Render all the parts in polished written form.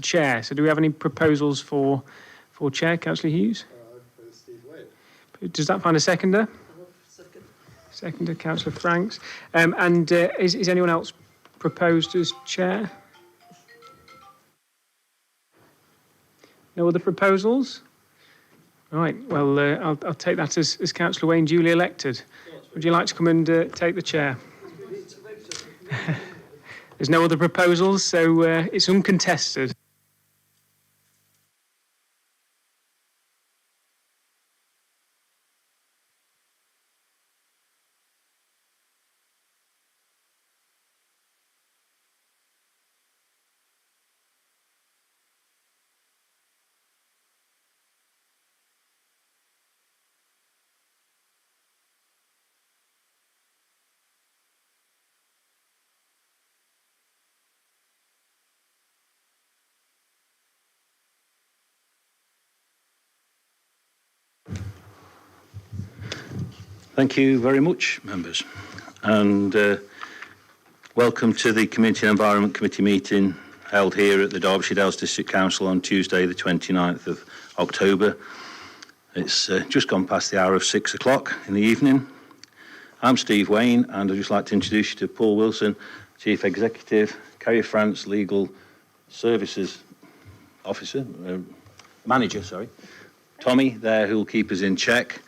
chair. So do we have any proposals for chair, Councillor Hughes? Steve Wade. Does that find a seconder? Second. Seconder, Councillor Franks. And is anyone else proposed as chair? No other proposals? Right, well, I'll take that as Councillor Wayne duly elected. Would you like to come and take the chair? There's no other proposals, so it's uncontested. Thank you very much, members, and welcome to the Community and Environment Committee meeting held here at the Derbyshire Dales District Council on Tuesday the 29th of October. It's just gone past the hour of 6 o'clock in the evening. I'm Steve Wayne, and I'd just like to introduce you to Paul Wilson, Chief Executive, Kerry France Legal Services Officer, Manager, sorry, Tommy there who will keep us in check,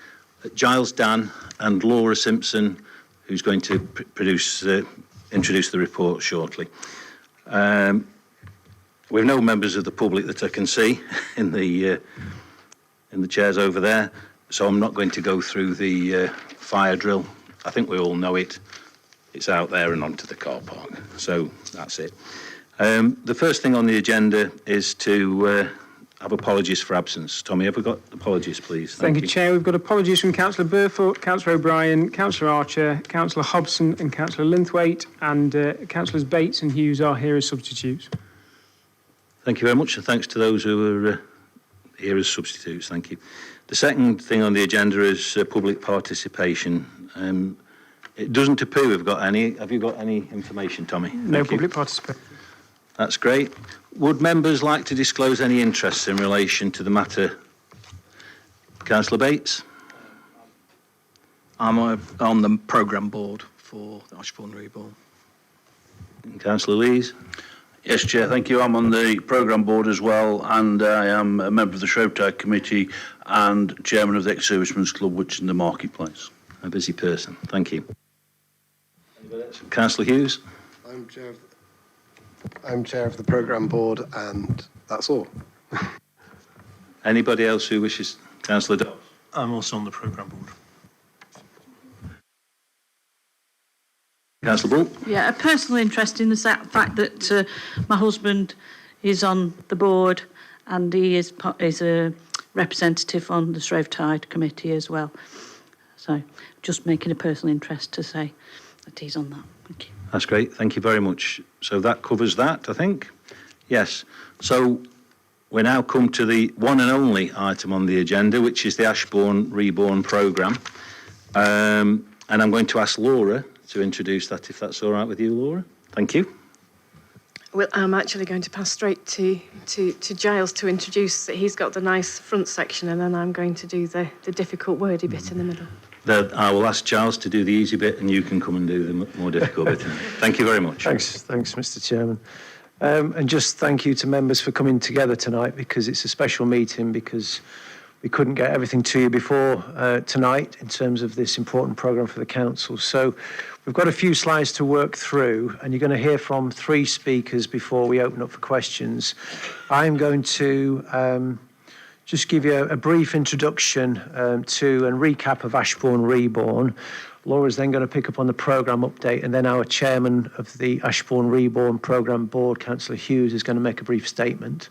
Giles Dan and Laura Simpson, who's going to introduce the report shortly. We have no members of the public that I can see in the chairs over there, so I'm not going to go through the fire drill. I think we all know it. It's out there and onto the car park. So that's it. The first thing on the agenda is to have apologies for absence. Tommy, have we got apologies, please? Thank you, Chair. We've got apologies from Councillor Burfoot, Councillor O'Brien, Councillor Archer, Councillor Hobson and Councillor Linthwaite, and Councillors Bates and Hughes are here as substitutes. Thank you very much, and thanks to those who are here as substitutes. Thank you. The second thing on the agenda is public participation. It doesn't appear we've got any. Have you got any information, Tommy? No public participation. That's great. Would members like to disclose any interests in relation to the matter? Councillor Bates? I'm on the programme board for Ashbourne Reborn. And Councillor Lees? Yes, Chair, thank you. I'm on the programme board as well, and I am a member of the Shropshire Committee and chairman of the Ex-Servicemen's Club, which is in the Marketplace. A busy person. Thank you. Councillor Hughes? I'm chair of the programme board, and that's all. Anybody else who wishes? Councillor Dobbs? I'm also on the programme board. Councillor Bull? Yeah, a personal interest in the fact that my husband is on the board and he is a representative on the Shropshire Committee as well. So just making a personal interest to say that he's on that. Thank you. That's great. Thank you very much. So that covers that, I think. Yes. So we now come to the one and only item on the agenda, which is the Ashbourne Reborn programme. And I'm going to ask Laura to introduce that, if that's all right with you, Laura. Thank you. Well, I'm actually going to pass straight to Giles to introduce. He's got the nice front section, and then I'm going to do the difficult wordy bit in the middle. I will ask Giles to do the easy bit, and you can come and do the more difficult bit. Thank you very much. Thanks, Mr. Chairman. And just thank you to members for coming together tonight, because it's a special meeting, because we couldn't get everything to you before tonight in terms of this important programme for the council. So we've got a few slides to work through, and you're going to hear from 3 speakers before we open up for questions. I'm going to just give you a brief introduction to and recap of Ashbourne Reborn. Laura's then going to pick up on the programme update, and then our chairman of the Ashbourne Reborn programme board, Councillor Hughes, is going to make a brief statement.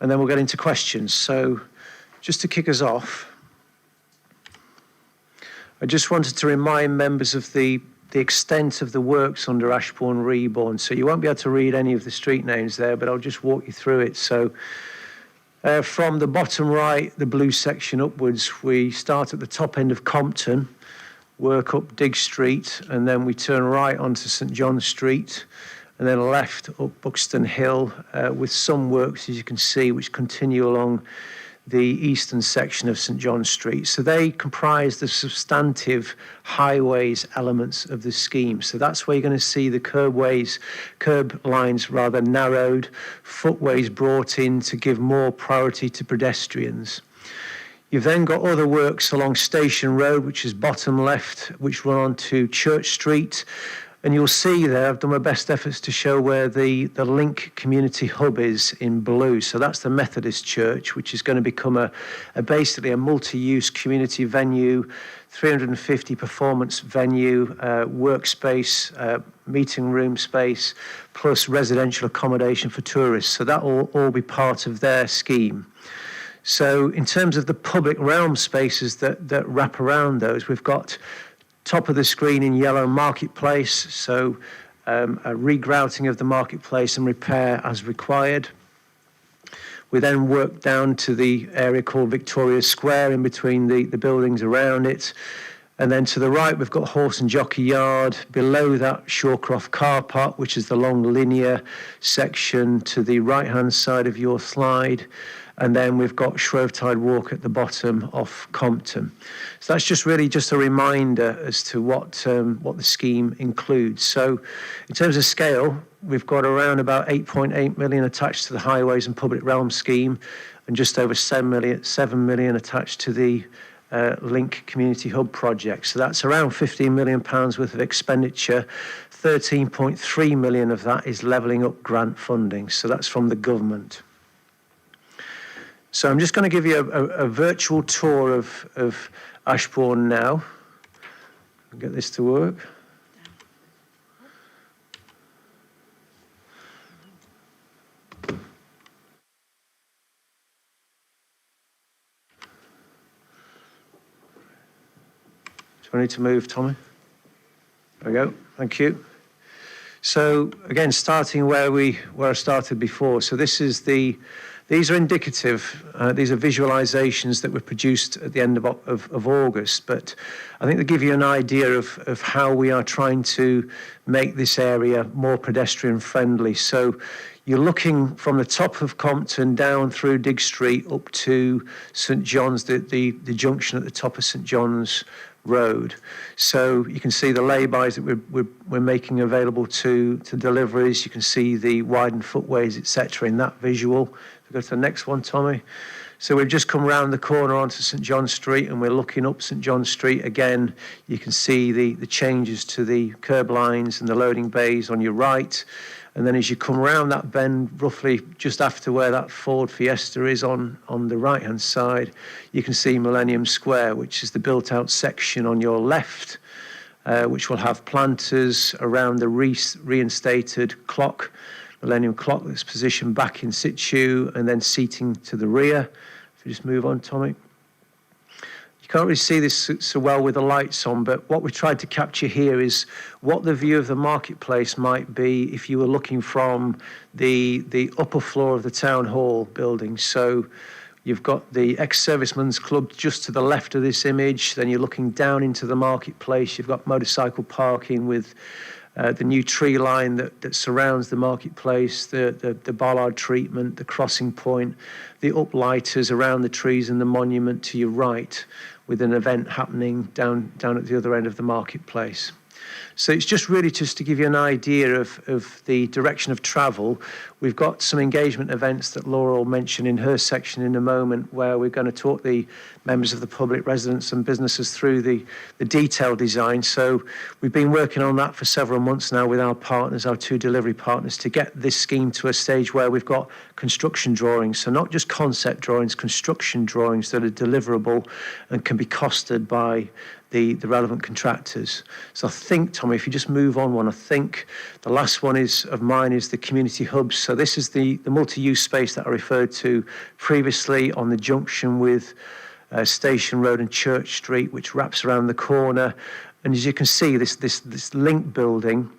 And then we'll get into questions. So just to kick us off, I just wanted to remind members of the extent of the works under Ashbourne Reborn. So you won't be able to read any of the street names there, but I'll just walk you through it. So from the bottom right, the blue section upwards, we start at the top end of Compton, work up Digg Street, and then we turn right onto St John Street, and then left up Buxton Hill with some works, as you can see, which continue along the eastern section of St John Street. So they comprise the substantive highways elements of the scheme. So that's where you're going to see the curb lines rather narrowed, footways brought in to give more priority to pedestrians. You've then got other works along Station Road, which is bottom left, which run on to Church Street. And you'll see there, I've done my best efforts to show where the Link Community Hub is in blue. So that's the Methodist Church, which is going to become basically a multi-use community venue, 350 performance venue, workspace, meeting room space, plus residential accommodation for tourists. So that will all be part of their scheme. So in terms of the public realm spaces that wrap around those, we've got top of the screen in yellow Marketplace, so a regrouting of the Marketplace and repair as required. We then work down to the area called Victoria Square in between the buildings around it. And then to the right, we've got Horse and Jockey Yard. Below that, Shawcroft Car Park, which is the long linear section to the right-hand side of your slide. And then we've got Shrovetide Walk at the bottom off Compton. So that's just really just a reminder as to what the scheme includes. So in terms of scale, we've got around about 8.8 million attached to the Highways and Public Realm scheme, and just over 7 million attached to the Link Community Hub project. So that's around £15 million worth of expenditure. 13.3 million of that is levelling up grant funding. So that's from the government. So I'm just going to give you a virtual tour of Ashbourne now. I'll get this to work. Do I need to move, Tommy? There we go. Thank you. So again, starting where I started before. So these are indicative. These are visualizations that were produced at the end of August. But I think they give you an idea of how we are trying to make this area more pedestrian friendly. So you're looking from the top of Compton down through Dig Street up to St John's, the junction at the top of St John's Road. So you can see the lay-bys that we're making available to deliveries. You can see the widened footways, etc. in that visual. Go to the next one, Tommy. So we've just come round the corner onto St John Street, and we're looking up St John Street again. You can see the changes to the curb lines and the loading bays on your right. And then as you come around that bend, roughly just after where that Ford Fiesta is on the right-hand side, you can see Millennium Square, which is the built-out section on your left, which will have planters around the reinstated clock, Millennium Clock that's positioned back in situ, and then seating to the rear. If you just move on, Tommy. You can't really see this so well with the lights on, but what we tried to capture here is what the view of the marketplace might be if you were looking from the upper floor of the town hall building. So you've got the ex-servicemen's club just to the left of this image. Then you're looking down into the marketplace. You've got motorcycle parking with the new tree line that surrounds the marketplace, the bollard treatment, the crossing point, the uplighters around the trees and the monument to your right, with an event happening down at the other end of the marketplace. So it's just really just to give you an idea of the direction of travel. We've got some engagement events that Laura will mention in her section in a moment, where we're going to talk the members of the public, residents and businesses through the detailed design. So we've been working on that for several months now with our partners, our two delivery partners, to get this scheme to a stage where we've got construction drawings. So not just concept drawings, construction drawings that are deliverable and can be costed by the relevant contractors. So I think, Tommy, if you just move on one, I think the last one of mine is the community hubs. So this is the multi-use space that I referred to previously on the junction with Station Road and Church Street, which wraps around the corner. And as you can see, this link building,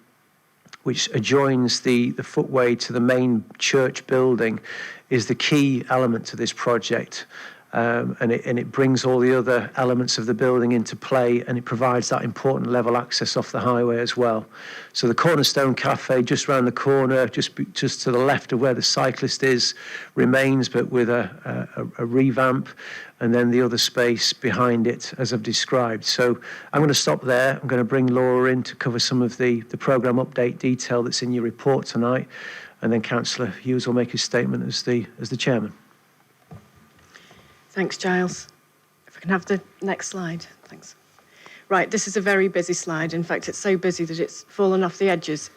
which adjoins the footway to the main church building, is the key element to this project. and it brings all the other elements of the building into play, and it provides that important level access off the highway as well. So the Cornerstone Cafe just round the corner, just to the left of where the cyclist is, remains, but with a revamp, and then the other space behind it, as I've described. So I'm going to stop there. I'm going to bring Laura in to cover some of the programme update detail that's in your report tonight, and then Councillor Hughes will make his statement as the chairman. Thanks, Giles. If I can have the next slide. Thanks. Right, this is a very busy slide. In fact, it's so busy that it's fallen off the edges.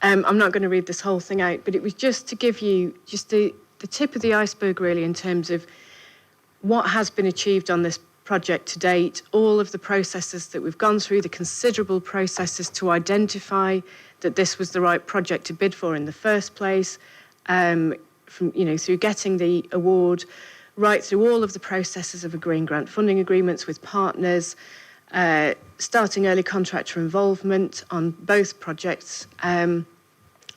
I'm not going to read this whole thing out, but it was just to give you just the tip of the iceberg, really, in terms of what has been achieved on this project to date, all of the processes that we've gone through, the considerable processes to identify that this was the right project to bid for in the first place, through getting the award, right through all of the processes of agreeing grant funding agreements with partners, starting early contractor involvement on both projects, and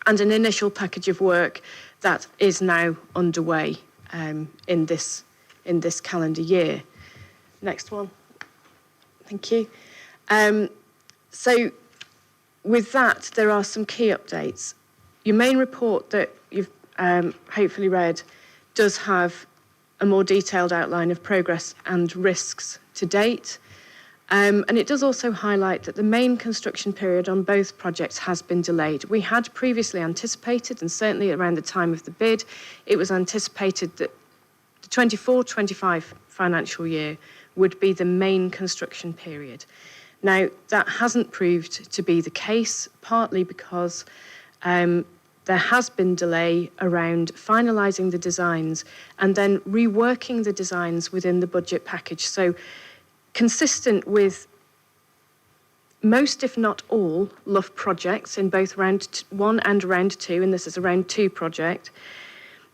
an initial package of work that is now underway in this calendar year. Next one. Thank you. So with that, there are some key updates. Your main report that you've hopefully read does have a more detailed outline of progress and risks to date. And it does also highlight that the main construction period on both projects has been delayed. We had previously anticipated, and certainly around the time of the bid, it was anticipated that the 24-25 financial year would be the main construction period. Now, that hasn't proved to be the case, partly because there has been delay around finalising the designs and then reworking the designs within the budget package. So consistent with most, if not all, Lough projects in both round 1 and round 2, and this is a round 2 project,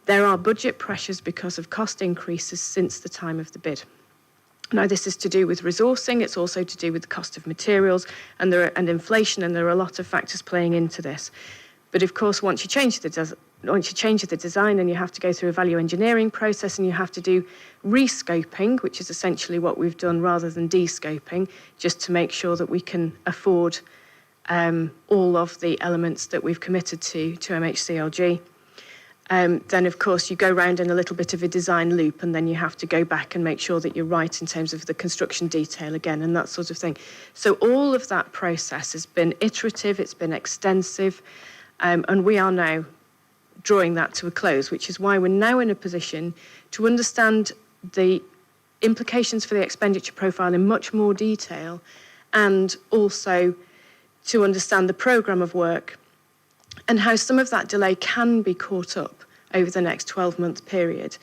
there are budget pressures because of cost increases since the time of the bid. Now, this is to do with resourcing, it's also to do with the cost of materials and inflation, and there are a lot of factors playing into this. But of course, once you change the design, then you have to go through a value engineering process, and you have to do rescoping, which is essentially what we've done rather than de-scoping, just to make sure that we can afford all of the elements that we've committed to MHCLG. Then, of course, you go round in a little bit of a design loop, and then you have to go back and make sure that you're right in terms of the construction detail again and that sort of thing. So all of that process has been iterative, it's been extensive, and we are now drawing that to a close, which is why we're now in a position to understand the implications for the expenditure profile in much more detail, and also to understand the programme of work and how some of that delay can be caught up over the next 12-month period,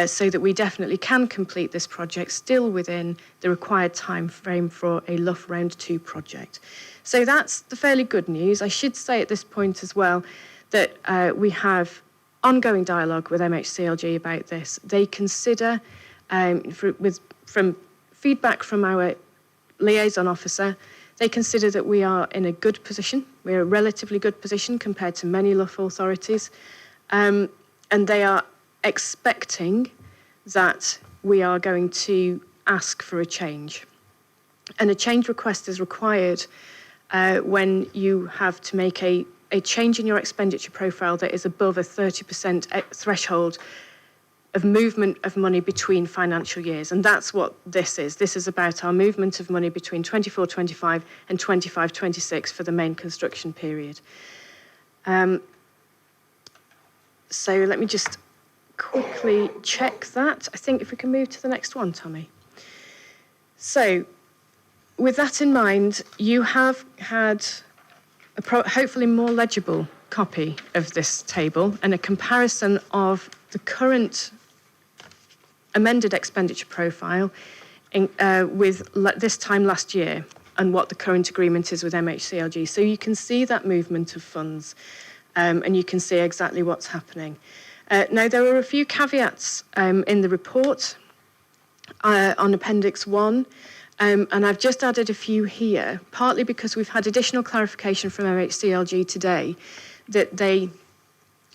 so that we definitely can complete this project still within the required time frame for a Lough Round 2 project. So that's the fairly good news. I should say at this point as well that we have ongoing dialogue with MHCLG about this. They consider, from feedback from our liaison officer, they consider that we are in a good position. We're a relatively good position compared to many Lough authorities. And they are expecting that we are going to ask for a change. And a change request is required when you have to make a change in your expenditure profile that is above a 30% threshold of movement of money between financial years. And that's what this is. This is about our movement of money between 24-25 and 25-26 for the main construction period. So let me just quickly check that. I think if we can move to the next one, Tommy. So with that in mind, you have had a hopefully more legible copy of this table and a comparison of the current amended expenditure profile with this time last year and what the current agreement is with MHCLG. So you can see that movement of funds and you can see exactly what's happening. Now, there are a few caveats in the report on Appendix 1, and I've just added a few here, partly because we've had additional clarification from MHCLG today that they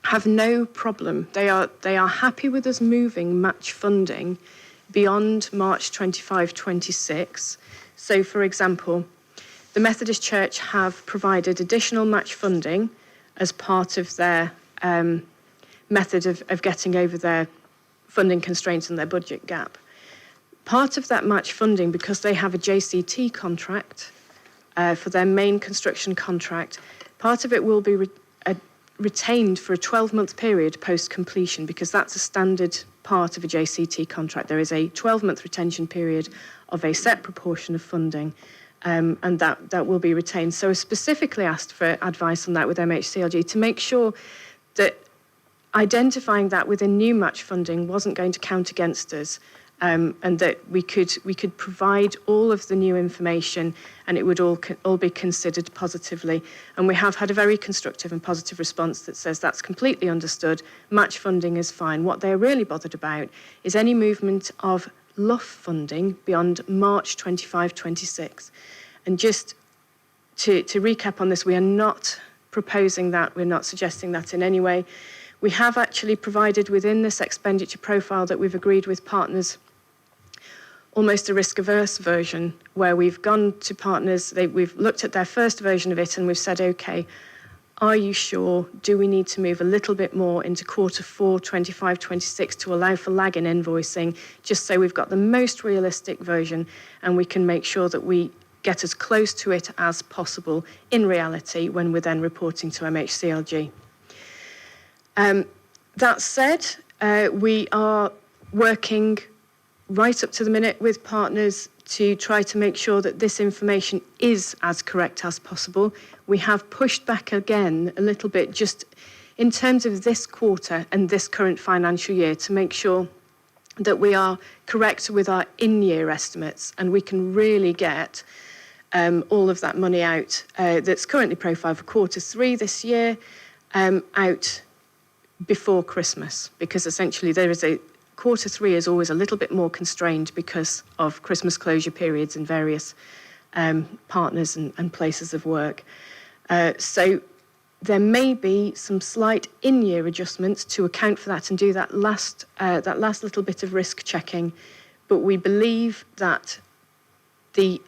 have no problem. They are happy with us moving match funding beyond March 25-26. So, for example, the Methodist Church have provided additional match funding as part of their method of getting over their funding constraints and their budget gap. Part of that match funding, because they have a JCT contract for their main construction contract, part of it will be retained for a 12-month period post-completion, because that's a standard part of a JCT contract. There is a 12-month retention period of a set proportion of funding, and that will be retained. So I specifically asked for advice on that with MHCLG to make sure that identifying that within new match funding wasn't going to count against us, and that we could provide all of the new information and it would all be considered positively. And we have had a very constructive and positive response that says that's completely understood, match funding is fine. What they're really bothered about is any movement of LUF funding beyond March 25-26. And just to recap on this, we are not proposing that, we're not suggesting that in any way. We have actually provided within this expenditure profile that we've agreed with partners almost a risk-averse version, where we've gone to partners, we've looked at their first version of it and we've said, OK, are you sure? Do we need to move a little bit more into Q4 25-26 to allow for lag in invoicing, just so we've got the most realistic version and we can make sure that we get as close to it as possible in reality when we're then reporting to MHCLG. That said, we are working right up to the minute with partners to try to make sure that this information is as correct as possible. We have pushed back again a little bit just in terms of this quarter and this current financial year to make sure that we are correct with our in-year estimates and we can really get all of that money out that's currently profiled for Q3 this year out before Christmas, because essentially there is Q3 is always a little bit more constrained because of Christmas closure periods in various partners and places of work. So there may be some slight in-year adjustments to account for that and do that last little bit of risk checking. But we believe that the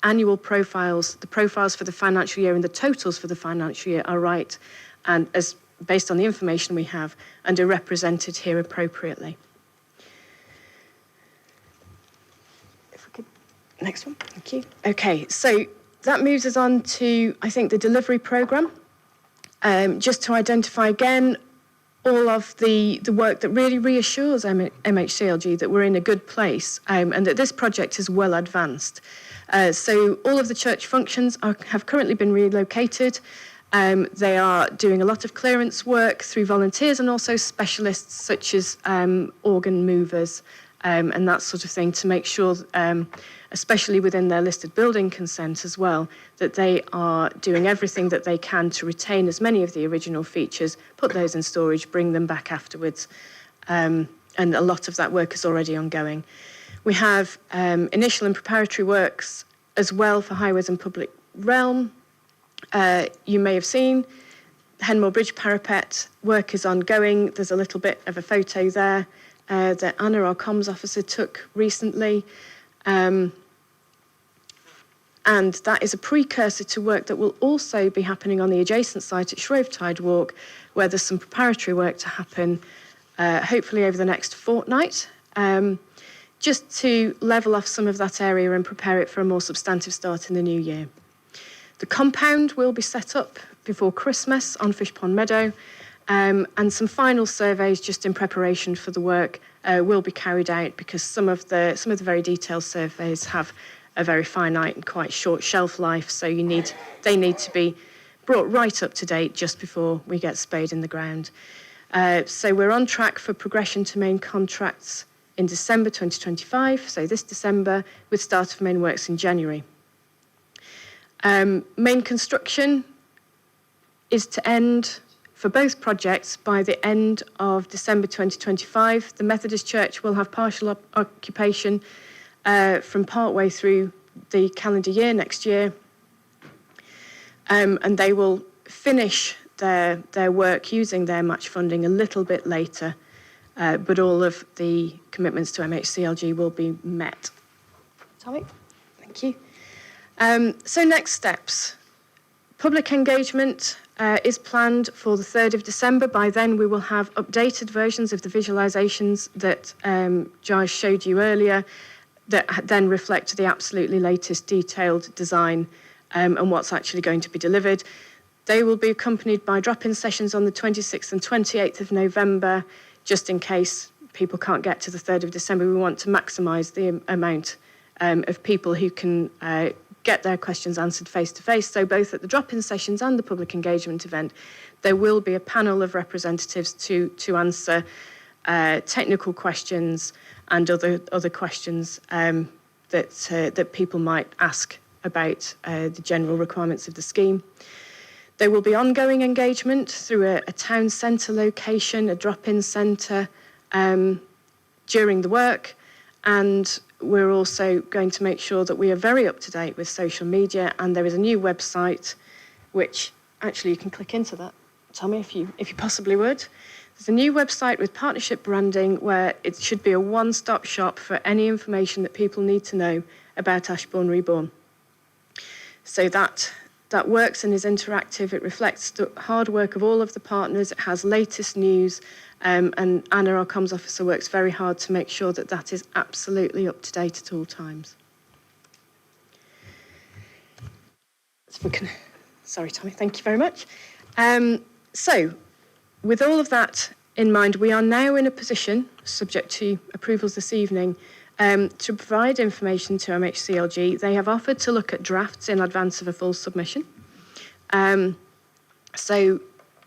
annual profiles, the profiles for the financial year and the totals for the financial year are right, and as based on the information we have, and are represented here appropriately. If we could, next one, thank you. Okay, so that moves us on to, I think, the delivery programme. Just to identify again all of the work that really reassures MHCLG that we're in a good place and that this project is well advanced. So all of the church functions have currently been relocated. They are doing a lot of clearance work through volunteers and also specialists such as organ movers and that sort of thing to make sure, especially within their listed building consent as well, that they are doing everything that they can to retain as many of the original features, put those in storage, bring them back afterwards. And a lot of that work is already ongoing. We have initial and preparatory works as well for highways and public realm. You may have seen Henmore Bridge parapet work is ongoing. There's a little bit of a photo there that Anna, our comms officer, took recently. And that is a precursor to work that will also be happening on the adjacent site at Shrovetide Walk, where there's some preparatory work to happen, hopefully over the next fortnight, just to level off some of that area and prepare it for a more substantive start in the new year. The compound will be set up before Christmas on Fishpond Meadow, and some final surveys just in preparation for the work will be carried out because some of the very detailed surveys have a very finite and quite short shelf life, so they need to be brought right up to date just before we get spade in the ground. So we're on track for progression to main contracts in December 2025, so this December, with start of main works in January. Main construction is to end for both projects by the end of December 2025. The Methodist Church will have partial occupation from partway through the calendar year next year, and they will finish their work using their match funding a little bit later but all of the commitments to MHCLG will be met. Tommy, thank you. So next steps. Public engagement is planned for the 3rd of December. By then, we will have updated versions of the visualisations that Jai showed you earlier that then reflect the absolutely latest detailed design and what's actually going to be delivered. They will be accompanied by drop-in sessions on the 26th and 28th of November, just in case people can't get to the 3rd of December. We want to maximise the amount of people who can get their questions answered face-to-face. So both at the drop-in sessions and the public engagement event, there will be a panel of representatives to answer technical questions and other questions that people might ask about the general requirements of the scheme. There will be ongoing engagement through a town centre location, a drop-in centre during the work, and we're also going to make sure that we are very up-to-date with social media, and there is a new website, which actually you can click into that, Tommy, if you possibly would. There's a new website with partnership branding where it should be a one-stop shop for any information that people need to know about Ashbourne Reborn. So that works and is interactive. It reflects the hard work of all of the partners. It has latest news, and Anna, our comms officer, works very hard to make sure that that is absolutely up to date at all times. Sorry, Tommy, thank you very much. So, with all of that in mind, we are now in a position, subject to approvals this evening, to provide information to MHCLG. They have offered to look at drafts in advance of a full submission. So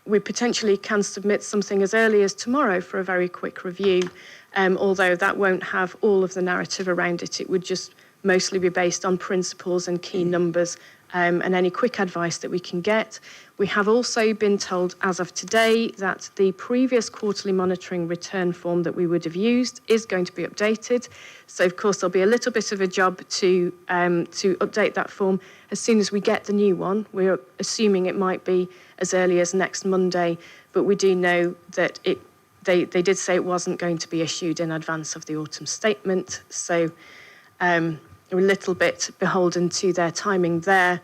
we potentially can submit something as early as tomorrow for a very quick review, although that won't have all of the narrative around it. It would just mostly be based on principles and key numbers and any quick advice that we can get. We have also been told as of today that the previous quarterly monitoring return form that we would have used is going to be updated. So of course there'll be a little bit of a job to update that form as soon as we get the new one. We're assuming it might be as early as next Monday, but we do know that they did say it wasn't going to be issued in advance of the autumn statement. So we're a little bit beholden to their timing there,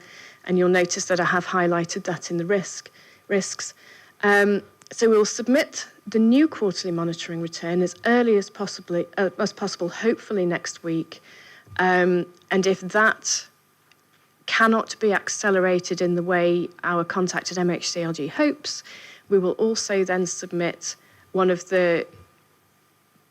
and you'll notice that I have highlighted that in the risks. So we'll submit the new quarterly monitoring return as early as possible, hopefully next week. And if that cannot be accelerated in the way our contact at MHCLG hopes, we will also then submit one of the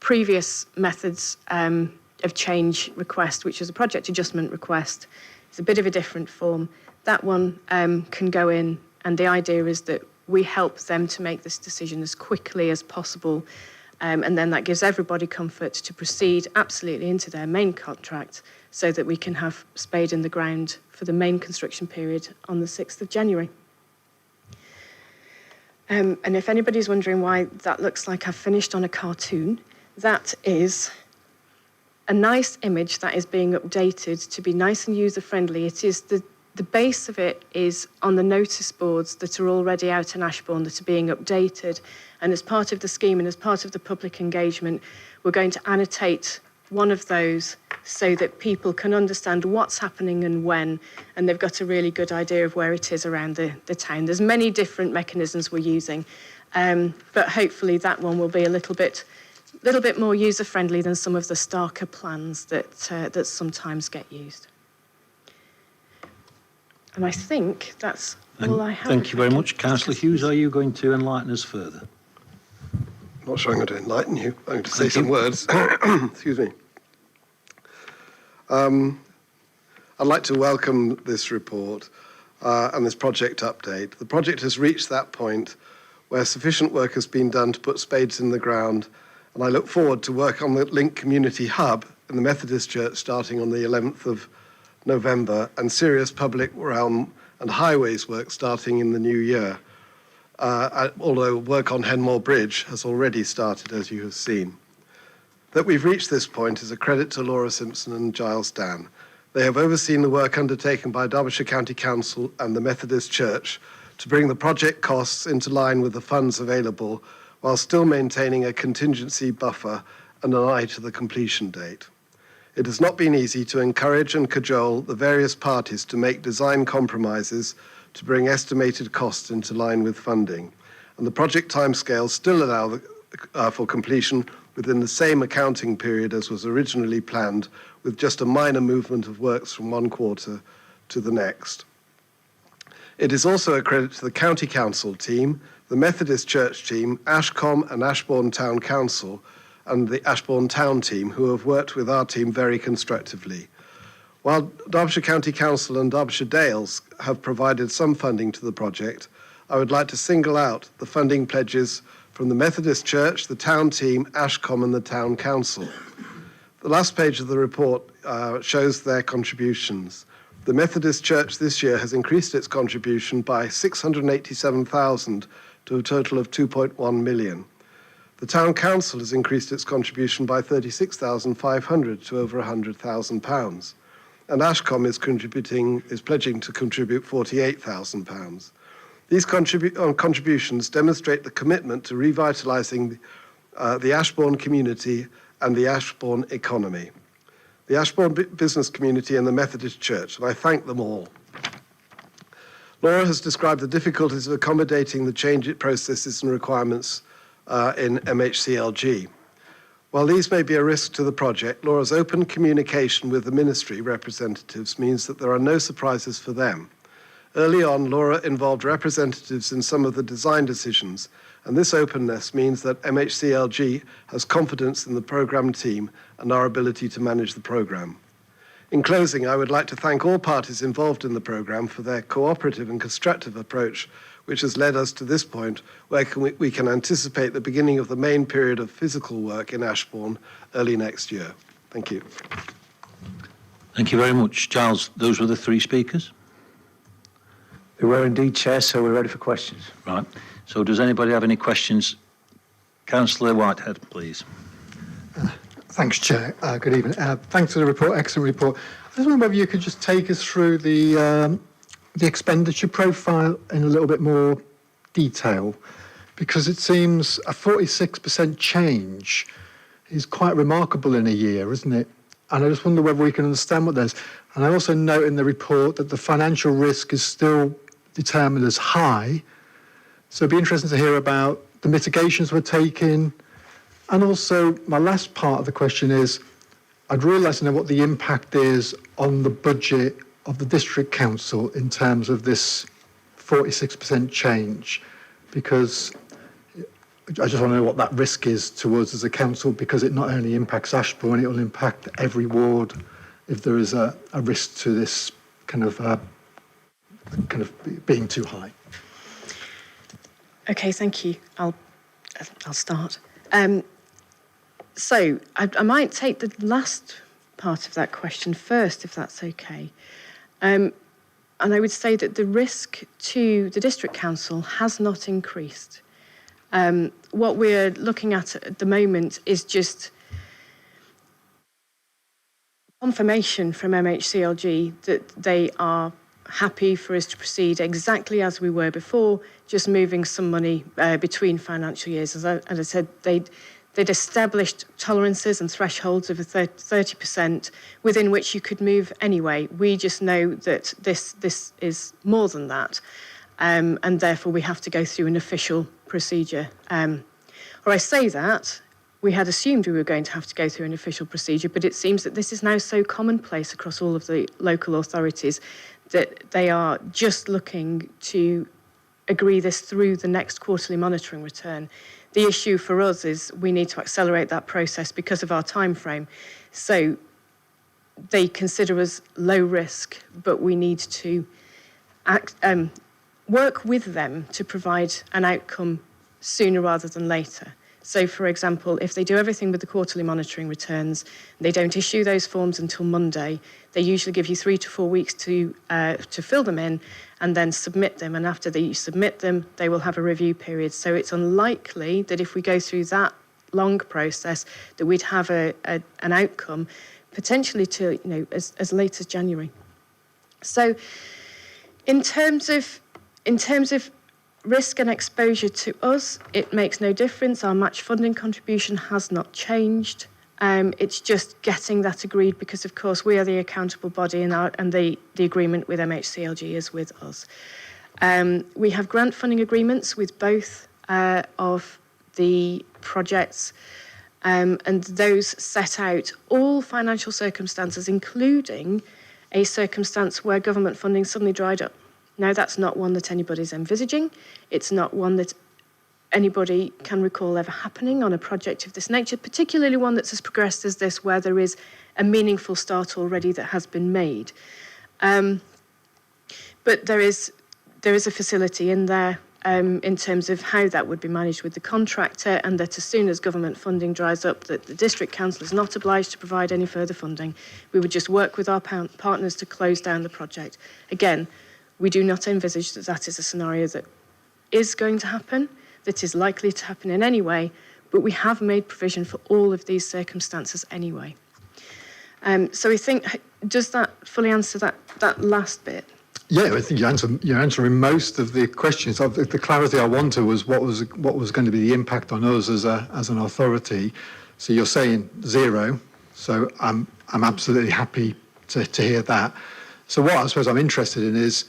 previous methods of change request, which is a project adjustment request. It's a bit of a different form. That one can go in, and the idea is that we help them to make this decision as quickly as possible, and then that gives everybody comfort to proceed absolutely into their main contract so that we can have spade in the ground for the main construction period on the 6th of January. And if anybody's wondering why that looks like I've finished on a cartoon, that is a nice image that is being updated to be nice and user-friendly. It is the base of it is on the notice boards that are already out in Ashbourne that are being updated. And as part of the scheme and as part of the public engagement, we're going to annotate one of those so that people can understand what's happening and when, and they've got a really good idea of where it is around the town. There's many different mechanisms we're using, but hopefully that one will be a little bit more user-friendly than some of the starker plans that sometimes get used. And I think that's all I have. Thank you very much. Councillor Hughes, are you going to enlighten us further? I'm not sure I'm going to enlighten you. I'm going to say some words. Excuse me. I'd like to welcome this report and this project update. The project has reached that point where sufficient work has been done to put spades in the ground, and I look forward to work on the Link Community Hub in the Methodist Church starting on the 11th of November, and serious public realm and highways work starting in the new year. Although work on Henmore Bridge has already started, as you have seen. That we've reached this point is a credit to Laura Simpson and Giles Dan. They have overseen the work undertaken by Derbyshire County Council and the Methodist Church to bring the project costs into line with the funds available, while still maintaining a contingency buffer and an eye to the completion date. It has not been easy to encourage and cajole the various parties to make design compromises to bring estimated costs into line with funding, and the project timescales still allow for completion within the same accounting period as was originally planned, with just a minor movement of works from one quarter to the next. It is also a credit to the County Council team, the Methodist Church team, Ashcombe and Ashbourne Town Council, and the Ashbourne Town team, who have worked with our team very constructively. While Derbyshire County Council and Derbyshire Dales have provided some funding to the project, I would like to single out the funding pledges from the Methodist Church, the Town team, Ashcombe and the Town Council. The last page of the report shows their contributions. The Methodist Church this year has increased its contribution by £687,000 to a total of £2.1 million. The Town Council has increased its contribution by £36,500 to over £100,000. And Ashcombe is pledging to contribute £48,000. These contributions demonstrate the commitment to revitalising the Ashbourne community and the Ashbourne economy, the Ashbourne business community and the Methodist Church, and I thank them all. Laura has described the difficulties of accommodating the change processes and requirements in MHCLG. While these may be a risk to the project, Laura's open communication with the ministry representatives means that there are no surprises for them. Early on, Laura involved representatives in some of the design decisions, and this openness means that MHCLG has confidence in the programme team and our ability to manage the programme. In closing, I would like to thank all parties involved in the programme for their cooperative and constructive approach, which has led us to this point where we can anticipate the beginning of the main period of physical work in Ashbourne early next year. Thank you. Thank you very much. Giles, those were the three speakers? We were indeed, Chair, so we're ready for questions. Right. So does anybody have any questions? Councillor Whitehead, please. Thanks, Chair. Good evening. Thanks for the report, excellent report. I just wonder whether you could just take us through the expenditure profile in a little bit more detail, because it seems a 46% change is quite remarkable in a year, isn't it? And I just wonder whether we can understand what that is. And I also note in the report that the financial risk is still determined as high. So it'd be interesting to hear about the mitigations we're taking. And also, my last part of the question is, I'd really like to know what the impact is on the budget of the district council in terms of this 46% change, because I just want to know what that risk is towards us as a council, because it not only impacts Ashbourne, it will impact every ward if there is a risk to this kind of being too high. Okay, thank you. I'll start. So I might take the last part of that question first, if that's okay. And I would say that the risk to the district council has not increased. What we're looking at the moment is just confirmation from MHCLG that they are happy for us to proceed exactly as we were before, just moving some money between financial years. As I said, they'd established tolerances and thresholds of a 30% within which you could move anyway. We just know that this is more than that, and therefore we have to go through an official procedure. Or I say that, we had assumed we were going to have to go through an official procedure, but it seems that this is now so commonplace across all of the local authorities that they are just looking to agree this through the next quarterly monitoring return. The issue for us is we need to accelerate that process because of our time frame. So they consider us low risk, but we need to work with them to provide an outcome sooner rather than later. So, for example, if they do everything with the quarterly monitoring returns, they don't issue those forms until Monday. They usually give you 3 to 4 weeks to fill them in and then submit them. And after you submit them, they will have a review period. So it's unlikely that if we go through that long process, that we'd have an outcome potentially to as late as January. So, in terms of risk and exposure to us, it makes no difference. Our match funding contribution has not changed. It's just getting that agreed because, of course, we are the accountable body and the agreement with MHCLG is with us. We have grant funding agreements with both of the projects, and those set out all financial circumstances, including a circumstance where government funding suddenly dried up. Now, that's not one that anybody's envisaging. It's not one that anybody can recall ever happening on a project of this nature, particularly one that's as progressed as this, where there is a meaningful start already that has been made. But there is a facility in there in terms of how that would be managed with the contractor, and that as soon as government funding dries up, that the district council is not obliged to provide any further funding. We would just work with our partners to close down the project. Again, we do not envisage that that is a scenario that is going to happen, that is likely to happen in any way, but we have made provision for all of these circumstances anyway. So I think, does that fully answer that last bit? Yeah, I think you're answering most of the questions. The clarity I wanted was what was going to be the impact on us as an authority. So you're saying zero. So I'm absolutely happy to hear that. So what I suppose I'm interested in is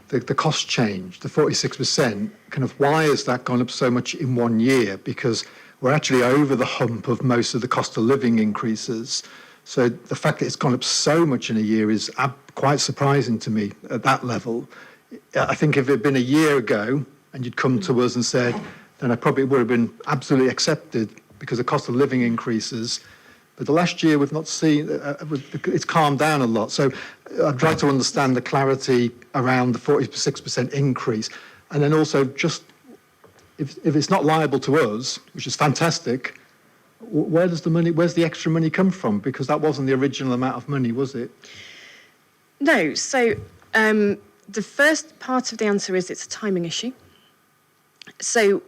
the cost change, the 46%. Kind of why has that gone up so much in 1 year? Because we're actually over the hump of most of the cost of living increases. So the fact that it's gone up so much in a year is quite surprising to me at that level. I think if it had been a year ago and you'd come to us and said, then I probably would have been absolutely accepted because the cost of living increases. But the last year we've not seen, it's calmed down a lot. So I'd like to understand the clarity around the 46% increase. And then also just, if it's not liable to us, which is fantastic, where's the extra money come from? Because that wasn't the original amount of money, was it? No. So the first part of the answer is it's a timing issue. So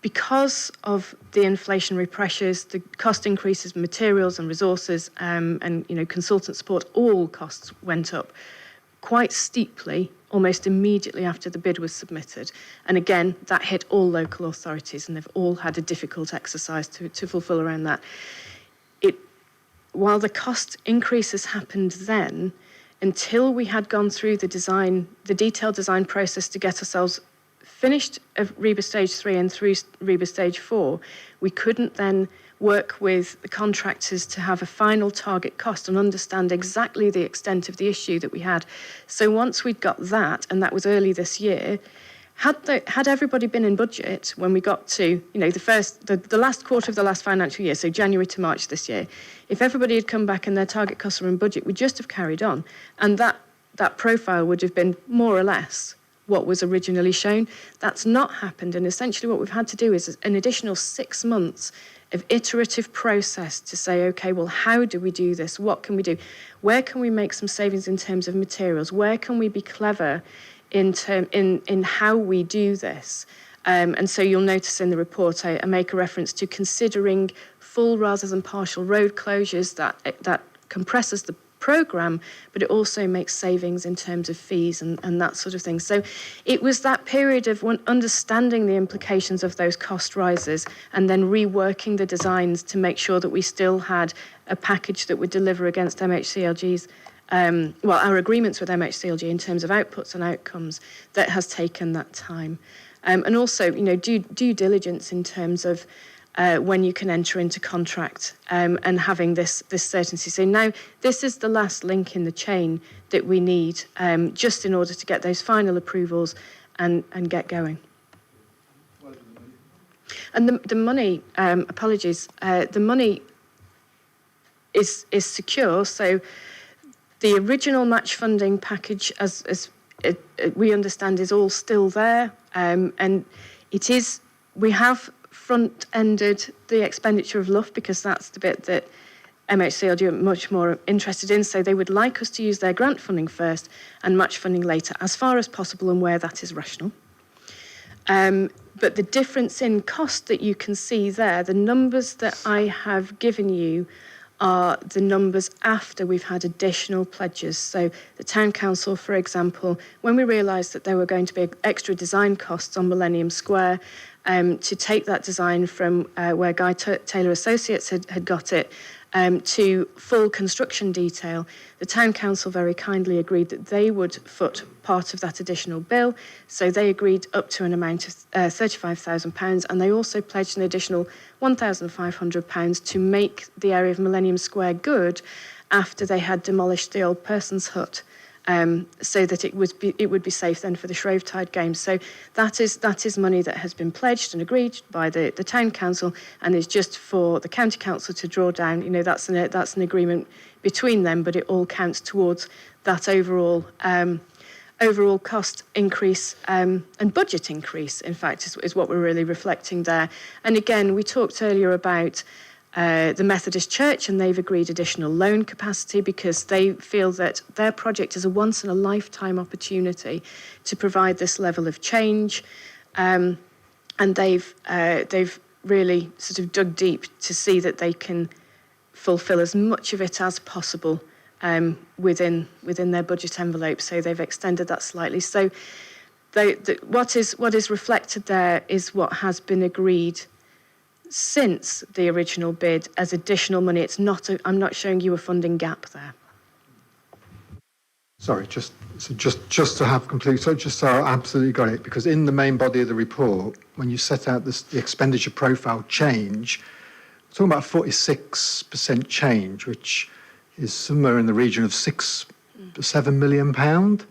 because of the inflationary pressures, the cost increases, materials and resources, and consultant support, all costs went up quite steeply almost immediately after the bid was submitted. And again, that hit all local authorities, and they've all had a difficult exercise to fulfil around that. While the cost increases happened then, until we had gone through the detailed design process to get ourselves finished of REBA Stage 3 and through REBA Stage 4, we couldn't then work with the contractors to have a final target cost and understand exactly the extent of the issue that we had. So once we'd got that, and that was early this year, had everybody been in budget when we got to the last quarter of the last financial year, so January to March this year, if everybody had come back and their target costs were in budget, we'd just have carried on, and that profile would have been more or less what was originally shown. That's not happened, and essentially what we've had to do is an additional 6 months of iterative process to say, okay, well, how do we do this? What can we do? Where can we make some savings in terms of materials? Where can we be clever in how we do this? And so you'll notice in the report, I make a reference to considering full rather than partial road closures. That compresses the programme, but it also makes savings in terms of fees and that sort of thing. So it was that period of understanding the implications of those cost rises and then reworking the designs to make sure that we still had a package that would deliver against MHCLG's, our agreements with MHCLG in terms of outputs and outcomes, that has taken that time. And also, due diligence in terms of when you can enter into contract and having this certainty. So now this is the last link in the chain that we need just in order to get those final approvals and get going. And the money, the money is secure. So the original match funding package, as we understand, is all still there. And we have front-ended the expenditure of LUF because that's the bit that MHCLG are much more interested in. So they would like us to use their grant funding first and match funding later, as far as possible and where that is rational. But the difference in cost that you can see there, the numbers that I have given you are the numbers after we've had additional pledges. So the Town Council, for example, when we realised that there were going to be extra design costs on Millennium Square, to take that design from where Guy Taylor Associates had got it to full construction detail, the Town Council very kindly agreed that they would foot part of that additional bill. So they agreed up to an amount of £35,000, and they also pledged an additional £1,500 to make the area of Millennium Square good after they had demolished the old person's hut. So that it would be safe then for the Shrovetide Games. So that is money that has been pledged and agreed by the Town Council, and is just for the County Council to draw down. You know, that's an agreement between them, but it all counts towards that overall cost increase and budget increase. In fact, is what we're really reflecting there. And again, we talked earlier about the Methodist Church, and they've agreed additional loan capacity because they feel that their project is a once-in-a-lifetime opportunity to provide this level of change, and they've really sort of dug deep to see that they can fulfil as much of it as possible within their budget envelope. So they've extended that slightly. So what is reflected there is what has been agreed since the original bid as additional money. It's not. I'm not showing you a funding gap there. Sorry, just to have complete. So just so I absolutely got it, because in the main body of the report, when you set out the expenditure profile change, we're talking about 46% change, which is somewhere in the region of £7 million. And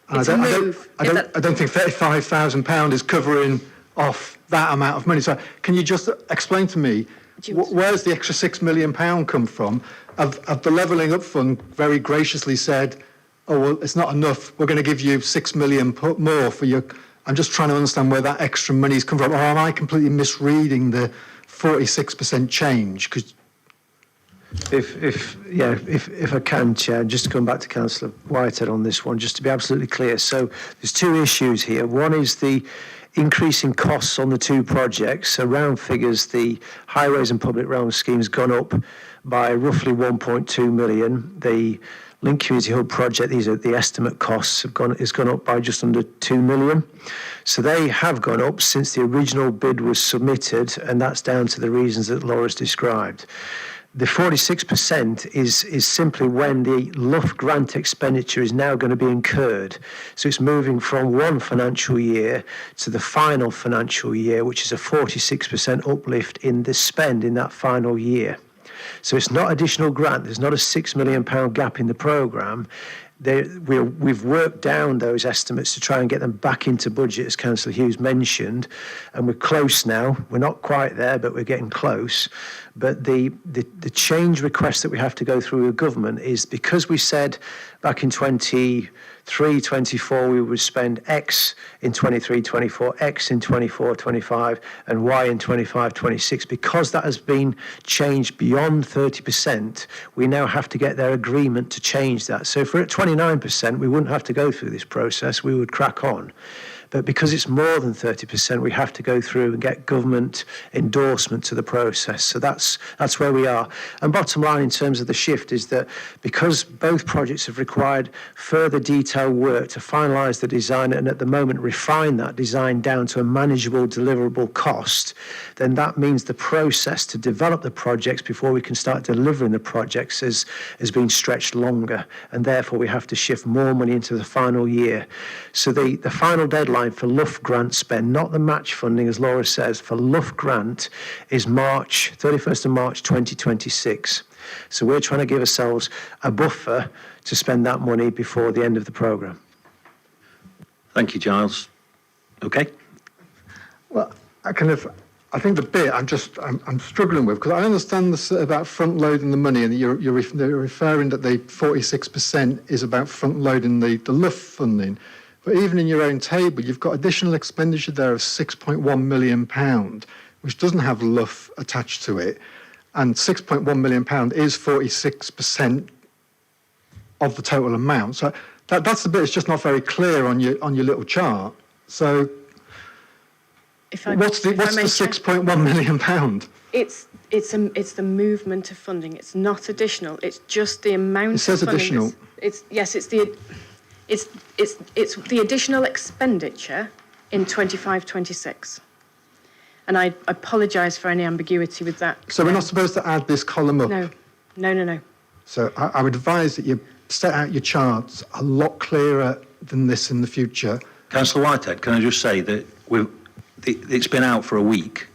I don't think £35,000 is covering off that amount of money. So can you just explain to me, where's the extra £6 million come from? Have the Levelling Up Fund very graciously said, oh, well, it's not enough, we're going to give you £6 million more for your... I'm just trying to understand where that extra money's come from. Or am I completely misreading the 46% change? Because If I can, Chair, just to come back to Councillor Whitehead on this one, just to be absolutely clear. So there's two issues here. One is the increase in costs on the two projects. So round figures, the Highways and Public Realms scheme has gone up by roughly 1.2 million. The Link Community Hub project, these are the estimate costs, has gone up by just under 2 million. So they have gone up since the original bid was submitted, and that's down to the reasons that Laura's described. The 46% is simply when the LUF grant expenditure is now going to be incurred. So it's moving from one financial year to the final financial year, which is a 46% uplift in the spend in that final year. So it's not additional grant. There's not a £6 million gap in the programme. We've worked down those estimates to try and get them back into budget, as Councillor Hughes mentioned, and we're close now. We're not quite there, but we're getting close. But the change request that we have to go through with government is because we said back in 23-24 we would spend X in 23-24, X in 24-25, and Y in 25-26. Because that has been changed beyond 30%, we now have to get their agreement to change that. So if we're at 29%, we wouldn't have to go through this process. We would crack on. But because it's more than 30%, we have to go through and get government endorsement to the process. So that's where we are. And bottom line in terms of the shift is that because both projects have required further detailed work to finalise the design and at the moment refine that design down to a manageable, deliverable cost, then that means the process to develop the projects before we can start delivering the projects has been stretched longer. And therefore we have to shift more money into the final year. So the final deadline for LUF grant spend, not the match funding, as Laura says, for LUF grant is 31st of March 2026. So we're trying to give ourselves a buffer to spend that money before the end of the programme. Thank you, Giles. Okay. well, I think the bit I'm struggling with, because I understand this about front loading the money, and you're referring that the 46% is about front loading the LUF funding. But even in your own table, you've got additional expenditure there of £6.1 million, which doesn't have LUF attached to it. And £6.1 million is 46% of the total amount. So that's the bit that's just not very clear on your little chart. So what's the £6.1 million? it's the movement of funding. It's not additional. It's just the amount. It says of funding additional. It's the additional expenditure in 25-26. And I apologise for any ambiguity with that. So we're not supposed to add this column up? No. So I would advise that you set out your charts a lot clearer than this in the future. Councillor Whitehead, can I just say that it's been out for a week,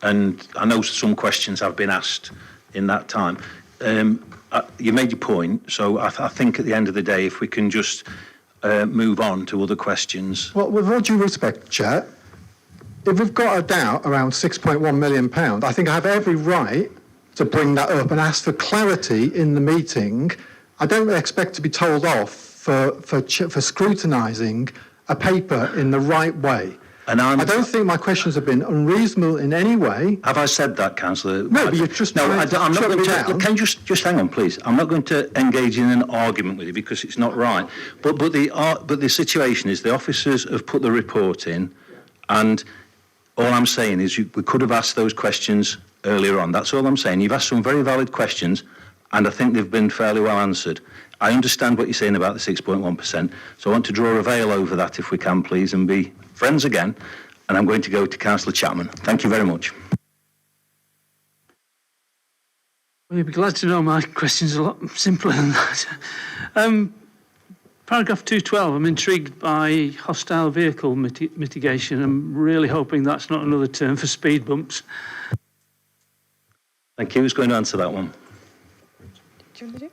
and I know some questions have been asked in that time. You made your point, so I think at the end of the day, if we can just move on to other questions. Well, with all due respect, Chair, if we've got a doubt around £6.1 million, I think I have every right to bring that up and ask for clarity in the meeting. I don't expect to be told off for scrutinising a paper in the right way. And I don't think my questions have been unreasonable in any way. Have I said that, Councillor? No, but you're just I'm trying not to going to. down. Can you just hang on, please? I'm not going to engage in an argument with you because it's not right. But the situation is the officers have put the report in, and all I'm saying is we could have asked those questions earlier on. That's all I'm saying. You've asked some very valid questions, and I think they've been fairly well answered. I understand what you're saying about the 6.1%, so I want to draw a veil over that if we can, please, and be friends again. And I'm going to go to Councillor Chapman. Thank you very much. Well, you'll be glad to know my question's a lot simpler than that. Paragraph 212, I'm intrigued by hostile vehicle mitigation. I'm really hoping that's not another term for speed bumps. Thank you. Who's going to answer that one? Do you want to do?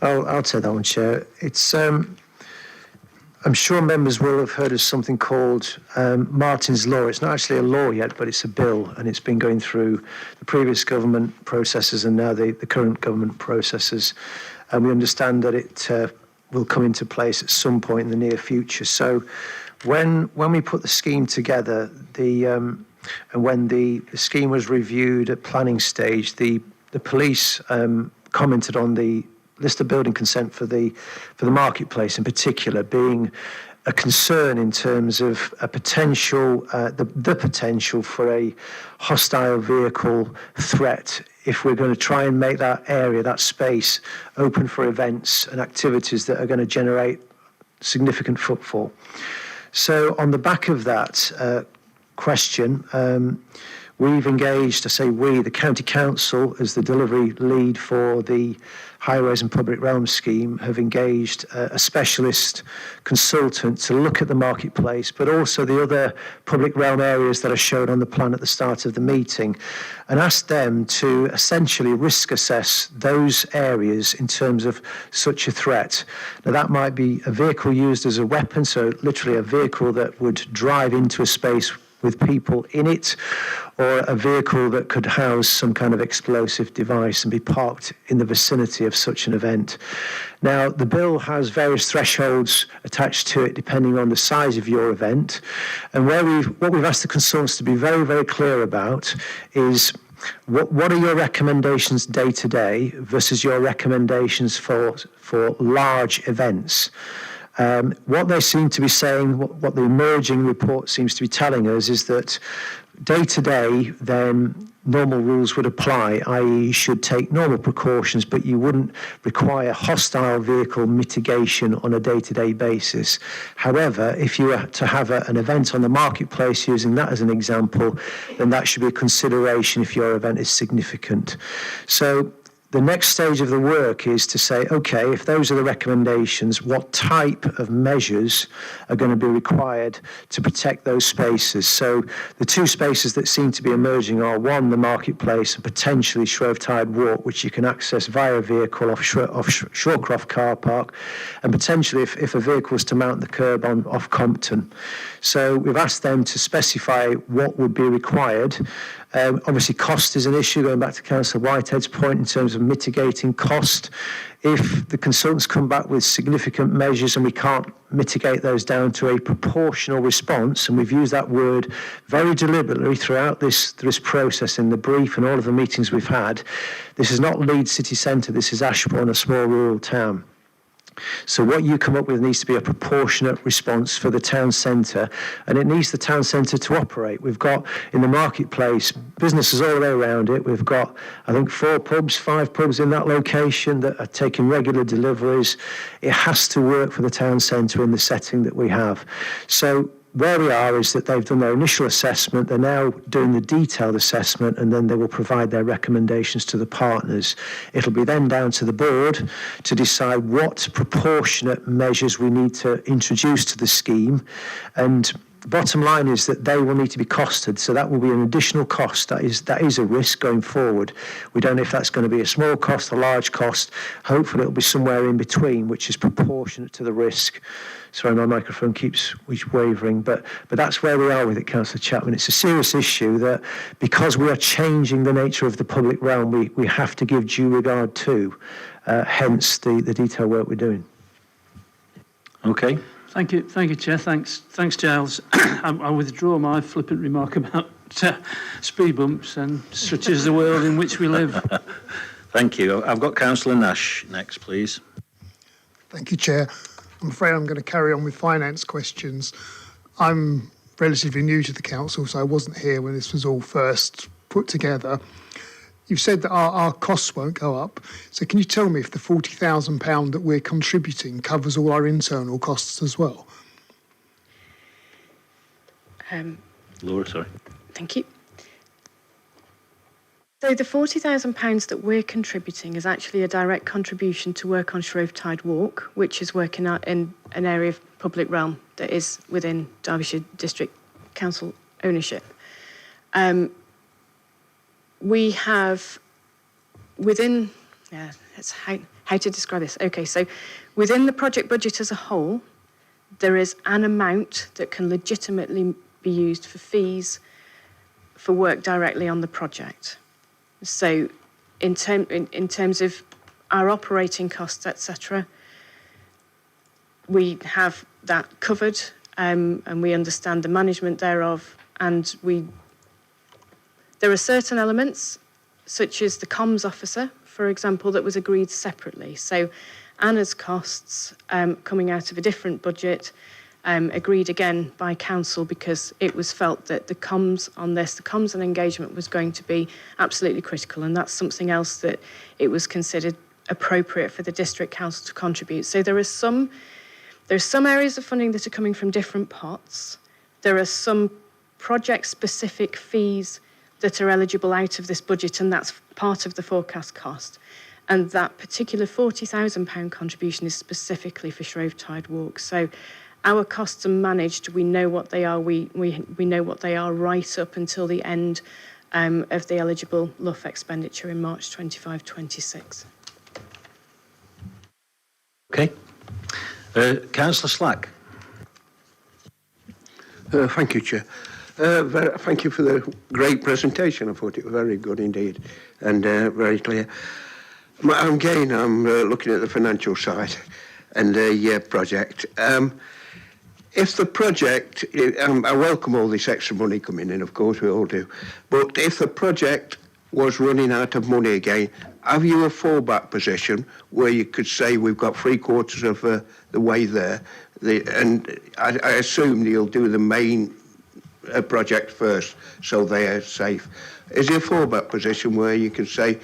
I'll take that one, Chair. It's I'm sure members will have heard of something called Martin's Law. It's not actually a law yet, but it's a bill, and it's been going through the previous government processes and now the current government processes. And we understand that it will come into place at some point in the near future. So when we put the scheme together, and when the scheme was reviewed at planning stage, the police commented on the list of building consent for the marketplace in particular being a concern in terms of a potential, the potential for a hostile vehicle threat if we're going to try and make that area, that space, open for events and activities that are going to generate significant footfall. So on the back of that question, we've engaged, I say we, the County Council as the delivery lead for the Highways and Public Realms scheme, have engaged a specialist consultant to look at the marketplace, but also the other public realm areas that are shown on the plan at the start of the meeting, and asked them to essentially risk assess those areas in terms of such a threat. Now that might be a vehicle used as a weapon, so literally a vehicle that would drive into a space with people in it, or a vehicle that could house some kind of explosive device and be parked in the vicinity of such an event. Now, the bill has various thresholds attached to it depending on the size of your event, and what we've asked the consultants to be very, very clear about is what are your recommendations day to day versus your recommendations for large events. What they seem to be saying, what the emerging report seems to be telling us, is that day to day, then normal rules would apply, i.e. you should take normal precautions, but you wouldn't require hostile vehicle mitigation on a day-to-day basis. However, if you were to have an event on the marketplace, using that as an example, then that should be a consideration if your event is significant. So the next stage of the work is to say, okay, if those are the recommendations, what type of measures are going to be required to protect those spaces? So the two spaces that seem to be emerging are, one, the marketplace, and potentially Shrovetide Walk, which you can access via a vehicle off Shorecroft car park, and potentially if a vehicle was to mount the curb off Compton. So we've asked them to specify what would be required. Obviously, cost is an issue, going back to Councillor Whitehead's point in terms of mitigating cost. If the consultants come back with significant measures and we can't mitigate those down to a proportional response, and we've used that word very deliberately throughout this process in the brief and all of the meetings we've had, this is not Leeds city centre, this is Ashbourne, a small rural town. So what you come up with needs to be a proportionate response for the town centre, and it needs the town centre to operate. We've got in the marketplace businesses all the way around it. We've got, I think, 5 pubs in that location that are taking regular deliveries. It has to work for the town centre in the setting that we have. So where we are is that they've done their initial assessment, they're now doing the detailed assessment, and then they will provide their recommendations to the partners. It'll be then down to the board to decide what proportionate measures we need to introduce to the scheme. And the bottom line is that they will need to be costed, so that will be an additional cost. That is a risk going forward. We don't know if that's going to be a small cost, a large cost. Hopefully it'll be somewhere in between, which is proportionate to the risk. Sorry, my microphone keeps wavering, but that's where we are with it, Councillor Chapman. It's a serious issue that, because we are changing the nature of the public realm, we have to give due regard to, hence the detailed work we're doing. Okay. Thank you, Chair. Thanks, Giles. I withdraw my flippant remark about speed bumps, and such is the world in which we live. Thank you. I've got Councillor Nash next, please. Thank you, Chair. I'm afraid I'm going to carry on with finance questions. I'm relatively new to the council, so I wasn't here when this was all first put together. You've said that our costs won't go up. So can you tell me if the £40,000 that we're contributing covers all our internal costs as well? Laura, sorry. Thank you. So the £40,000 that we're contributing is actually a direct contribution to work on Shrove Tide Walk, which is working out in an area of public realm that is within Derbyshire District Council ownership. We have within, that's how to describe this. Okay, so within the project budget as a whole, there is an amount that can legitimately be used for fees for work directly on the project. So in terms of our operating costs, etc., we have that covered, and we understand the management thereof, and there are certain elements, such as the comms officer, for example, that was agreed separately. So Anna's costs coming out of a different budget, agreed again by council, because it was felt that the comms and engagement was going to be absolutely critical, and that's something else that it was considered appropriate for the district council to contribute. So there's some areas of funding that are coming from different pots. There are some project-specific fees that are eligible out of this budget, and that's part of the forecast cost. And that particular £40,000 contribution is specifically for Shrove Tide Walk. So our costs are managed. We know what they are. We know what they are right up until the end of the eligible LUF expenditure in March 25-26. Okay. Councillor Slack. Thank you, Chair. Thank you for the great presentation. I thought it was very good indeed and very clear. I'm looking at the financial side and the project. If the project, I welcome all this extra money coming in, of course we all do, but if the project was running out of money again, have you a fallback position where you could say we've got 3/4 of the way there, and I assume you'll do the main project first so they are safe. Is there a fallback position where you can say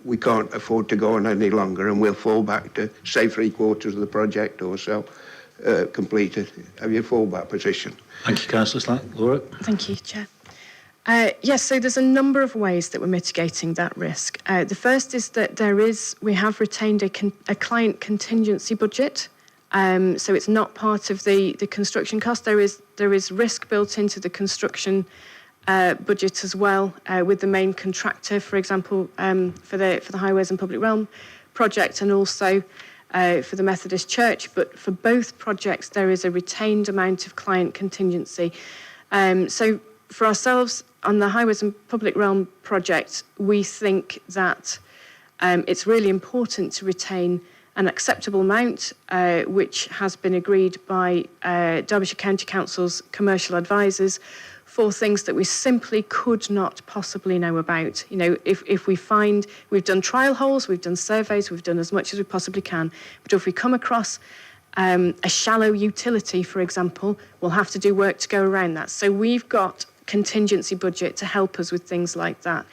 we can't afford to go on any longer and we'll fall back to, say, 3/4 of the project or so completed? Have you a fallback position? Thank you, Councillor Slack. Laura? Thank you, Chair. Yes, so there's a number of ways that we're mitigating that risk. The first is that we have retained a client contingency budget. So it's not part of the construction cost. There is risk built into the construction budget as well, with the main contractor, for example, for the Highways and Public Realm project, and also for the Methodist Church. But for both projects, there is a retained amount of client contingency. So for ourselves on the Highways and Public Realm project, we think that it's really important to retain an acceptable amount, which has been agreed by Derbyshire County Council's commercial advisors for things that we simply could not possibly know about. You know, if we find, we've done trial holes, we've done surveys, we've done as much as we possibly can, but if we come across a shallow utility, for example, we'll have to do work to go around that. So we've got contingency budget to help us with things like that.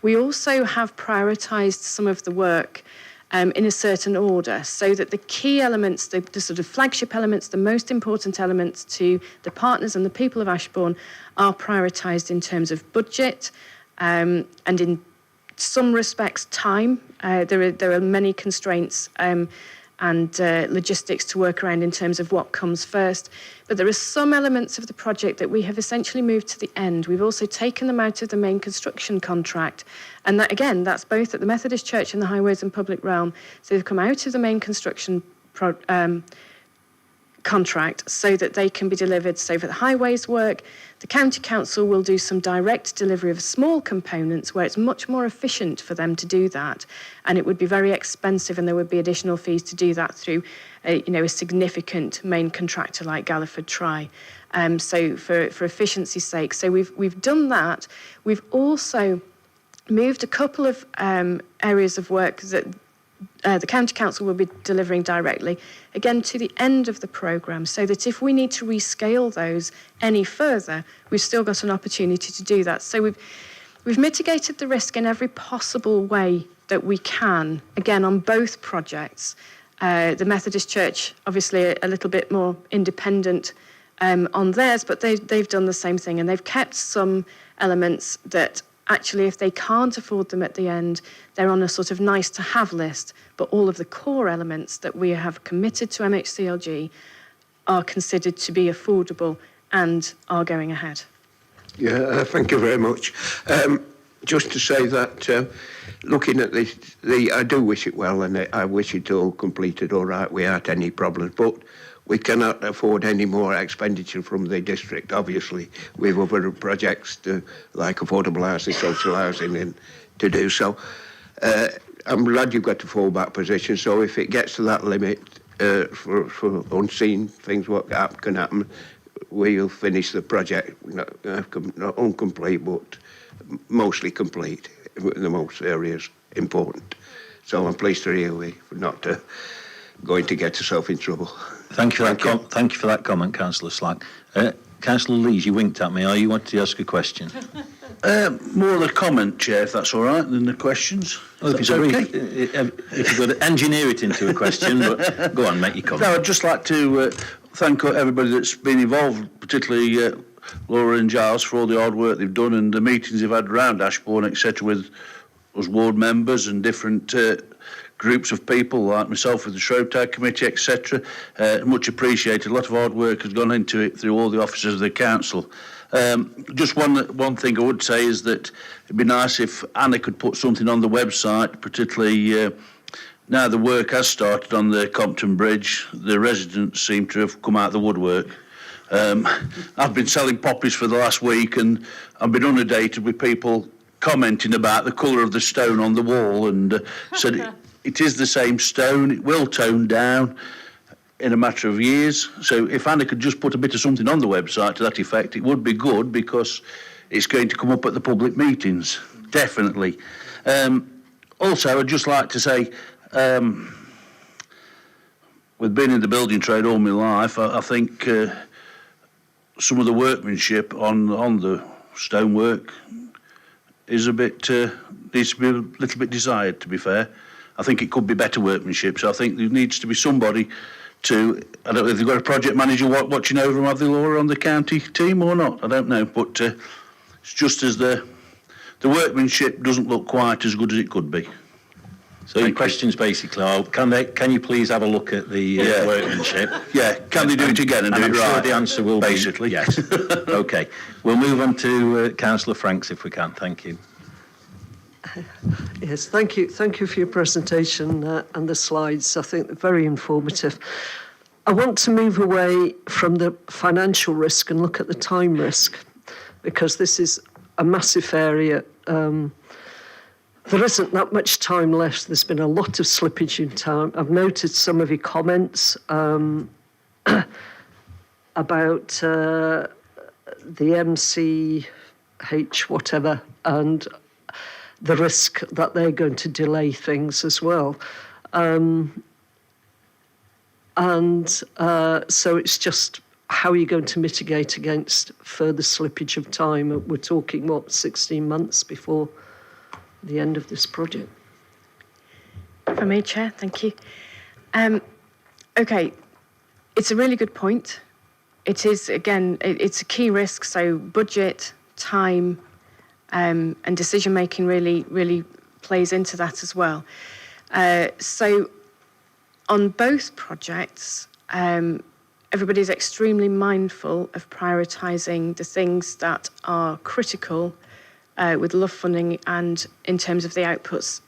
We also have prioritised some of the work in a certain order, so that the key elements, the sort of flagship elements, the most important elements to the partners and the people of Ashbourne are prioritised in terms of budget and in some respects time. There are many constraints and logistics to work around in terms of what comes first. But there are some elements of the project that we have essentially moved to the end. We've also taken them out of the main construction contract. And that, again, that's both at the Methodist Church and the Highways and Public Realm. So they've come out of the main construction contract so that they can be delivered. So for the highways work, the County Council will do some direct delivery of small components where it's much more efficient for them to do that, and it would be very expensive, and there would be additional fees to do that through a significant main contractor like Galliford Try. So for efficiency's sake, so we've done that. We've also moved a couple of areas of work that the County Council will be delivering directly, again, to the end of the programme, so that if we need to rescale those any further, we've still got an opportunity to do that. So we've mitigated the risk in every possible way that we can, again, on both projects. The Methodist Church, obviously, a little bit more independent on theirs, but they've done the same thing, and they've kept some elements that actually, if they can't afford them at the end, they're on a sort of nice-to-have list, but all of the core elements that we have committed to MHCLG are considered to be affordable and are going ahead. Yeah, thank you very much. Just to say that looking at this, I do wish it well, and I wish it all completed all right without any problems, but we cannot afford any more expenditure from the district, obviously, with other projects like affordable housing, social housing, and to do so. I'm glad you've got a fallback position, so if it gets to that limit for unseen things, what can happen, we'll finish the project, not incomplete, but mostly complete, in the most areas important. So I'm pleased to hear we're not going to get yourself in trouble. Thank you for that comment, Councillor Slack. Councillor Lees, you winked at me. Are you wanting to ask a question? More of a comment, Chair, if that's all right, than the questions. Well, if you've got to engineer it into a question, but go on, make your comment. No, I'd just like to thank everybody that's been involved, particularly Laura and Giles, for all the hard work they've done and the meetings they've had around Ashbourne, etc., with us ward members and different groups of people like myself with the Shrewtide Committee, etc. Much appreciated. A lot of hard work has gone into it through all the officers of the council. Just one thing I would say is that it'd be nice if Anna could put something on the website, particularly now the work has started on the Compton Bridge. The residents seem to have come out of the woodwork. I've been selling poppies for the last week, and I've been inundated with people commenting about the colour of the stone on the wall, and said it is the same stone, it will tone down in a matter of years. So if Anna could just put a bit of something on the website to that effect, it would be good, because it's going to come up at the public meetings, definitely. Also, I'd just like to say, with being in the building trade all my life, I think some of the workmanship on the stonework is a bit, needs to be a little bit desired, to be fair. I think it could be better workmanship, so I think there needs to be somebody to, I don't know if they've got a project manager watching over them, have they, Laura, on the county team or not? I don't know, but it's just as the workmanship doesn't look quite as good as it could be. So your questions basically are, can you please have a look at the workmanship? Yeah, can they do it again and do it right? I'm sure the answer will basically be yes. Okay, we'll move on to Councillor Franks if we can. Thank you. Yes, thank you for your presentation and the slides. I think they're very informative. I want to move away from the financial risk and look at the time risk, because this is a massive area. There isn't that much time left. There's been a lot of slippage in time. I've noted some of your comments about the MCH whatever and the risk that they're going to delay things as well. So it's just how are you going to mitigate against further slippage of time? We're talking, 16 months before the end of this project? For me, Chair, thank you. Okay, it's a really good point. It is, again, it's a key risk, so budget, time, and decision-making really plays into that as well. So on both projects, everybody's extremely mindful of prioritising the things that are critical with LUF funding and in terms of the outputs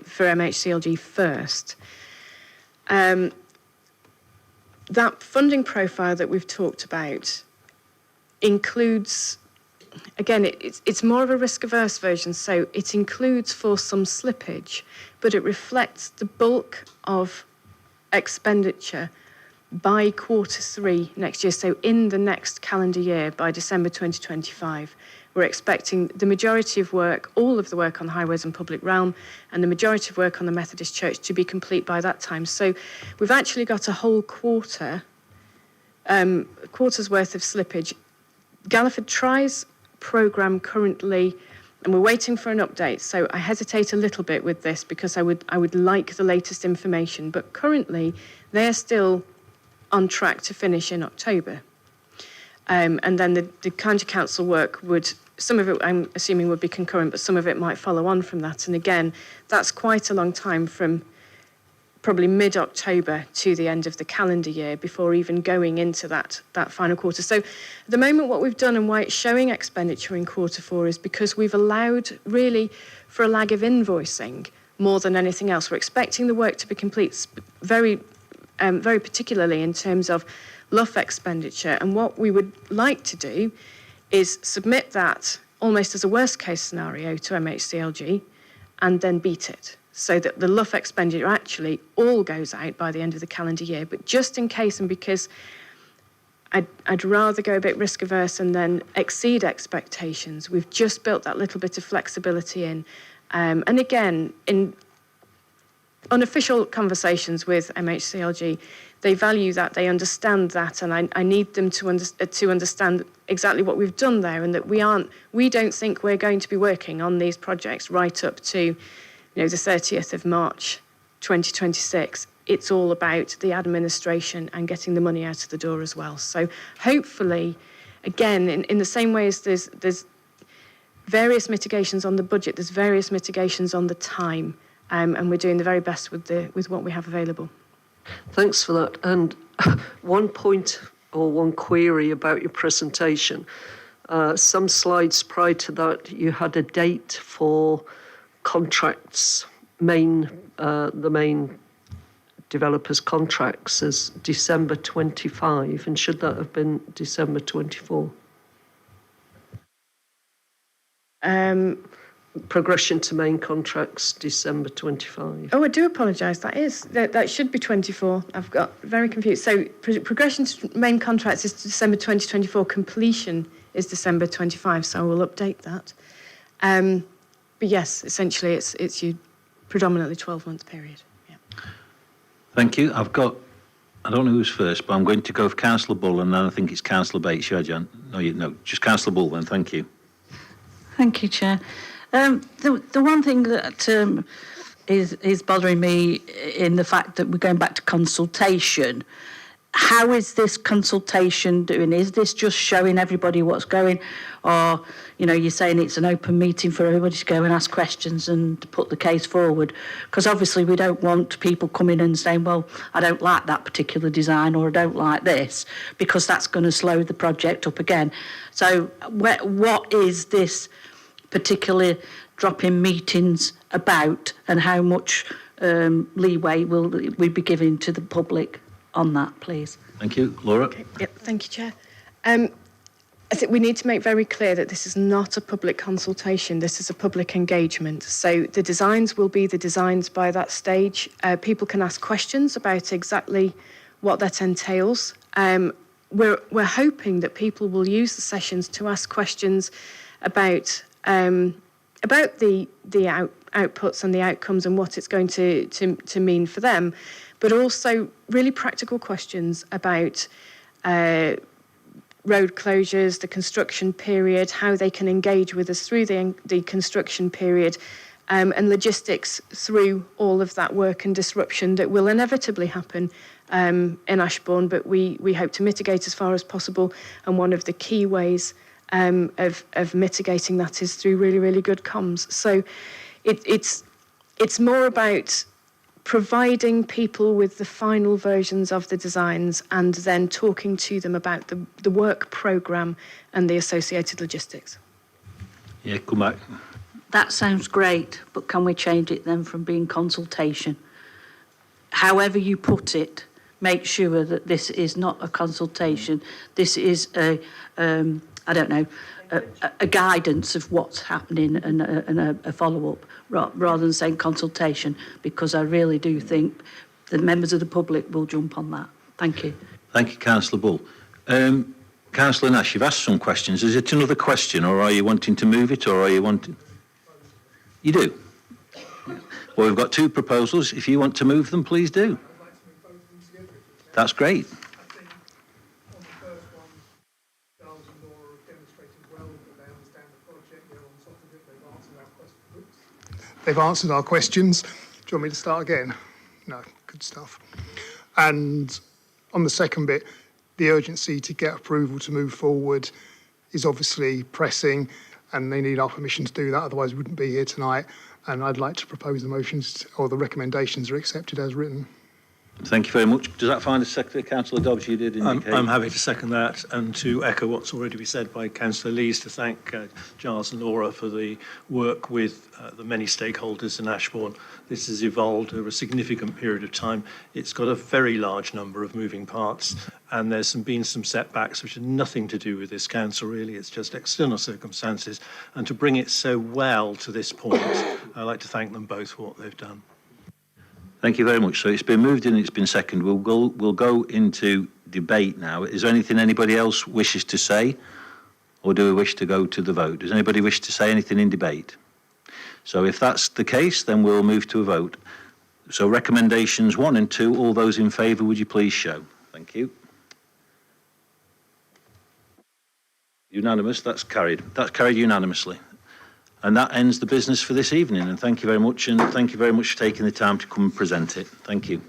for MHCLG first. That funding profile that we've talked about includes, again, it's more of a risk-averse version, so it includes for some slippage, but it reflects the bulk of expenditure by Q3 next year. So in the next calendar year, by December 2025, we're expecting the majority of work, all of the work on highways and public realm, and the majority of work on the Methodist Church to be complete by that time. So we've actually got a whole quarter's worth of slippage. Galliford Tries programme currently, and we're waiting for an update, so I hesitate a little bit with this because I would like the latest information, but currently they're still on track to finish in October. And then the County Council work would, some of it I'm assuming would be concurrent, but some of it might follow on from that. And again, that's quite a long time from probably mid-October to the end of the calendar year before even going into that final quarter. So at the moment, what we've done and why it's showing expenditure in Q4 is because we've allowed really for a lag of invoicing more than anything else. We're expecting the work to be complete very particularly in terms of LUF expenditure. And what we would like to do is submit that almost as a worst case scenario to MHCLG and then beat it, so that the LUF expenditure actually all goes out by the end of the calendar year. But just in case, and because I'd rather go a bit risk averse and then exceed expectations, we've just built that little bit of flexibility in. And again, in unofficial conversations with MHCLG, they value that, they understand that, and I need them to understand exactly what we've done there, and that we don't think we're going to be working on these projects right up to the 30th of March 2026. It's all about the administration and getting the money out of the door as well. So hopefully, again, in the same way as there's various mitigations on the budget, there's various mitigations on the time, and we're doing the very best with what we have available. Thanks for that. And one point or one query about your presentation. Some slides prior to that, you had a date for contracts, the main developers' contracts as December 25, and should that have been December 24? Progression to main contracts, December 25. Oh, I do apologise. That should be 24. I've got very confused. So progression to main contracts is December 2024. Completion is December 25. So I will update that. But yes, essentially, it's your predominantly 12-month period. Yeah. Thank you. I don't know who's first, but I'm going to go for Councillor Bull, and then I think it's Councillor Bates. No, just Councillor Bull then. Thank you. Thank you, Chair. The one thing that is bothering me in the fact that we're going back to consultation, how is this consultation doing? Is this just showing everybody what's going? Or, you're saying it's an open meeting for everybody to go and ask questions and to put the case forward? Because obviously we don't want people coming and saying, well, I don't like that particular design or I don't like this, because that's going to slow the project up again. So what is this particular drop-in meetings about, and how much leeway will we be giving to the public on that, please? Thank you. Laura? Okay. Yep, thank you, Chair. I think we need to make very clear that this is not a public consultation. This is a public engagement. So the designs will be the designs by that stage. People can ask questions about exactly what that entails. we're hoping that people will use the sessions to ask questions about the outputs and the outcomes and what it's going to mean for them, but also really practical questions about road closures, the construction period, how they can engage with us through the construction period, and logistics through all of that work and disruption that will inevitably happen in Ashbourne, but we hope to mitigate as far as possible. And one of the key ways of mitigating that is through really, really good comms. So it's more about providing people with the final versions of the designs and then talking to them about the work programme and the associated logistics. Yeah, come back. That sounds great, but can we change it then from being consultation? However you put it, make sure that this is not a consultation. This is a guidance of what's happening and a follow-up rather than saying consultation, because I really do think the members of the public will jump on that. Thank you. Thank you, Councillor Bull. Councillor Nash, you've asked some questions. Is it another question, or are you wanting to move it, or are you wanting... You do? Well, we've got two proposals. If you want to move them, please do. That's great. They've answered our questions. Do you want me to start again? No, good stuff. And on the second bit, the urgency to get approval to move forward is obviously pressing, and they need our permission to do that, otherwise we wouldn't be here tonight. And I'd like to propose the motions, or the recommendations are accepted as written. Thank you very much. Does that find a secretary? Councillor Dobbs, you did indicate. I'm happy to second that, and to echo what's already been said by Councillor Lees, to thank Giles and Laura for the work with the many stakeholders in Ashbourne. This has evolved over a significant period of time. It's got a very large number of moving parts, and there's been some setbacks which have nothing to do with this council, really. It's just external circumstances. And to bring it so well to this point, I'd like to thank them both for what they've done. Thank you very much. So it's been moved and it's been seconded. We'll go into debate now. Is there anything anybody else wishes to say, or do we wish to go to the vote? Does anybody wish to say anything in debate? So if that's the case, then we'll move to a vote. So recommendations 1 and 2, all those in favour, would you please show? Thank you. Unanimous, that's carried. That's carried unanimously. And that ends the business for this evening. And thank you very much. And thank you very much for taking the time to come and present it. Thank you.